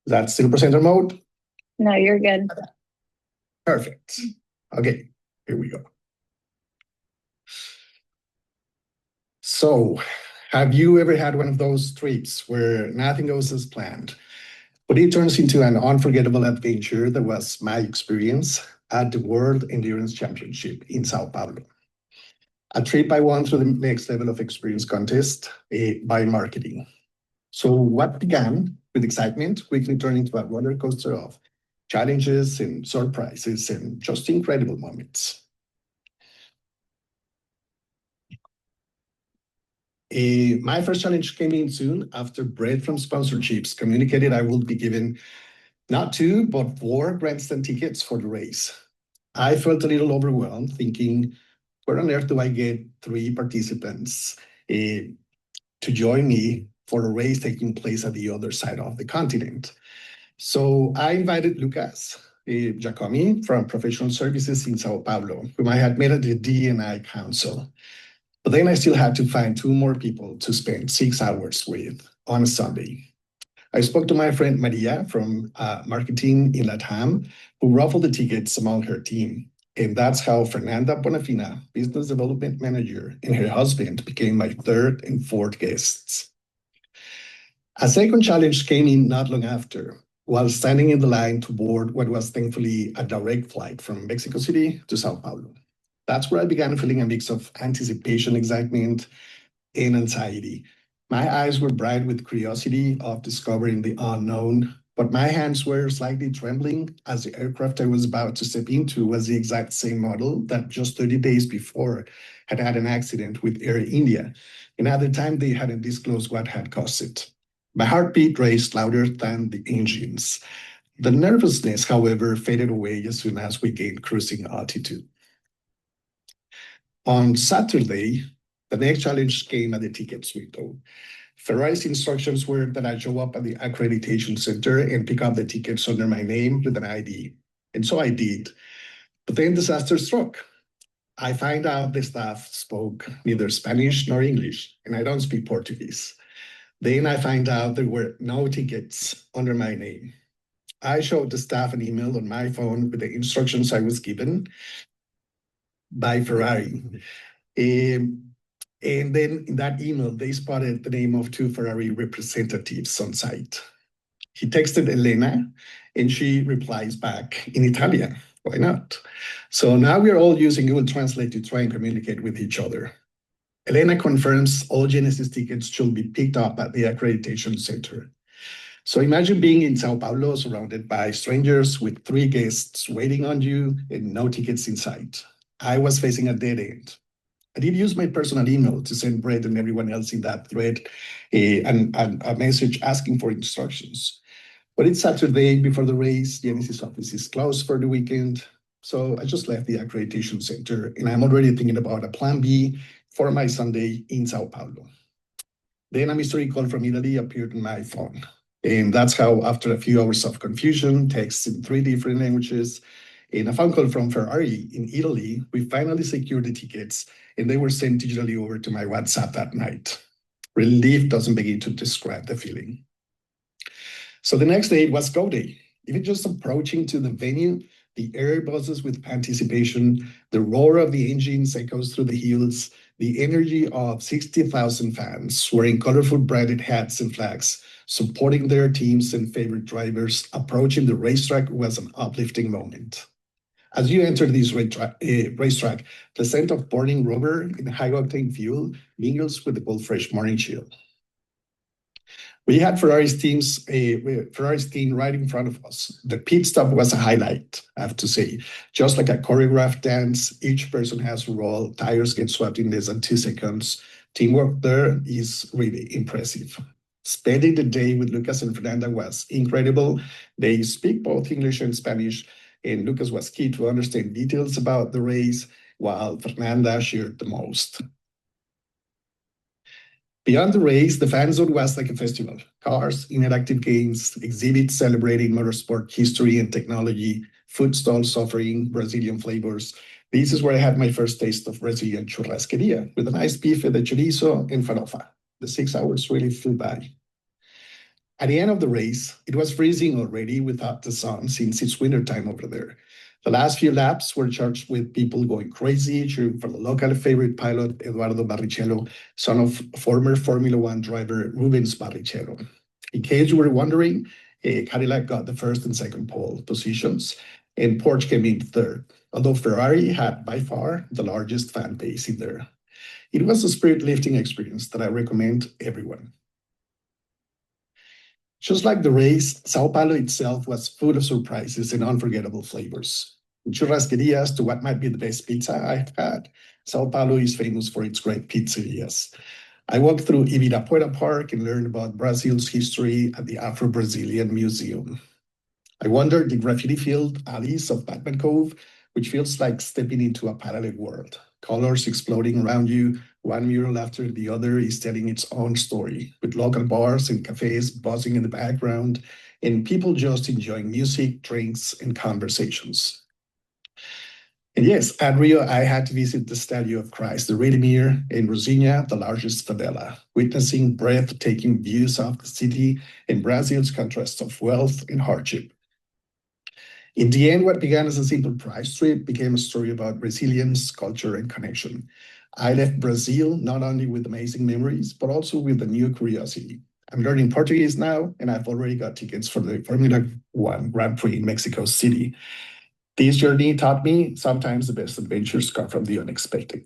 Is that still presenter mode? No, you're good. Perfect. Okay, here we go. So, have you ever had one of those trips where nothing goes as planned, but it turns into an unforgettable adventure? That was my experience at the World Endurance Championship in Sao Paulo. A trip I won through the next level of experience contest by marketing. So what began with excitement quickly turned into a roller coaster of challenges and surprises and just incredible moments. My first challenge came in soon after Brett from sponsorships communicated I would be given not 2, but 4 grandstand tickets for the race. I felt a little overwhelmed, thinking, where on earth do I get 3 participants to join me for a race taking place at the other side of the continent? So I invited Lucas Giacomi from Professional Services in Sao Paulo, whom I had met at the D&I Council. But then I still had to find 2 more people to spend 6 hours with on a Sunday. I spoke to my friend Maria from marketing in LATAM, who raffled the tickets among her team. And that's how Fernanda Bonafina, business development manager, and her husband became my 3rd and 4th guests. A second challenge came in not long after, while standing in the line to board what was thankfully a direct flight from Mexico City to Sao Paulo. That's where I began feeling a mix of anticipation, excitement, and anxiety. My eyes were bright with curiosity of discovering the unknown, but my hands were slightly trembling as the aircraft I was about to step into was the exact same model that just 30 days before had had an accident with Air India, and at the time they hadn't disclosed what had caused it. My heartbeat raced louder than the engines. The nervousness, however, faded away as soon as we gained cruising altitude. On Saturday, the next challenge came at the tickets window. Ferrari's instructions were that I show up at the accreditation center and pick up the tickets under my name with an ID. And so I did. But then disaster struck. I find out the staff spoke neither Spanish nor English, and I don't speak Portuguese. Then I find out there were no tickets under my name. I showed the staff an email on my phone with the instructions I was given by Ferrari. And then in that email, they spotted the name of 2 Ferrari representatives on site. He texted Elena, and she replies back in Italian. Why not? So now we're all using Google Translate to try and communicate with each other. Elena confirms all Genesis tickets should be picked up at the accreditation center. So imagine being in Sao Paulo, surrounded by strangers with 3 guests waiting on you and no tickets in sight. I was facing a dead end. I did use my personal email to send Brett and everyone else in that thread a message asking for instructions. But it's Saturday before the race. Genesis office is closed for the weekend. So I just left the accreditation center, and I'm already thinking about a plan B for my Sunday in Sao Paulo. Then a mystery call from Italy appeared on my phone. And that's how, after a few hours of confusion, texts in 3 different languages, and a phone call from Ferrari in Italy, we finally secured the tickets, and they were sent digitally over to my WhatsApp that night. Relief doesn't begin to describe the feeling. So the next day was go day. Even just approaching to the venue, the air buzzes with anticipation, the roar of the engines echoes through the hills, the energy of 60,000 fans wearing colorful branded hats and flags, supporting their teams and favorite drivers approaching the racetrack was an uplifting moment. As you enter this racetrack, the scent of burning rubber and high-octane fuel mingles with the cold, fresh morning chill. We had Ferrari's team right in front of us. The pit stop was a highlight, I have to say. Just like a choreographed dance, each person has a role, tires get swapped in less than 2 seconds. Teamwork there is really impressive. Spending the day with Lucas and Fernanda was incredible. They speak both English and Spanish, and Lucas was key to understand details about the race, while Fernanda shared the most. Beyond the race, the fan zone was like a festival. Cars, interactive games, exhibits celebrating motorsport history and technology, food stalls offering Brazilian flavors. This is where I had my first taste of Brazilian churrasqueria, with a nice bife de chorizo and farofa. The 6 hours really flew by. At the end of the race, it was freezing already without the sun since it's wintertime over there. The last few laps were charged with people going crazy, cheering for the local favorite pilot, Eduardo Barrichello, son of former Formula One driver Rubens Barrichello. In case you were wondering, Cadillac got the first and second pole positions, and Porsche came in third, although Ferrari had by far the largest fan base in there. It was a spirit-lifting experience that I recommend everyone. Just like the race, Sao Paulo itself was full of surprises and unforgettable flavors. From churrasquerias to what might be the best pizza I've had, Sao Paulo is famous for its great pizzerias. I walked through Ibirapuera Park and learned about Brazil's history at the Afro-Brazilian Museum. I wandered the graffiti-filled alleys of Batman Cove, which feels like stepping into a parallel world. Colors exploding around you, one mural after the other is telling its own story, with local bars and cafes buzzing in the background, and people just enjoying music, drinks, and conversations. And yes, at Rio, I had to visit the Statue of Christ, the Redeemer, in Rosinha, the largest favela, witnessing breathtaking views of the city and Brazil's contrast of wealth and hardship. In the end, what began as a simple prize trip became a story about resilience, culture, and connection. I left Brazil not only with amazing memories, but also with a new curiosity. I'm learning Portuguese now, and I've already got tickets for the Formula One Grand Prix in Mexico City. This journey taught me sometimes the best adventures come from the unexpected.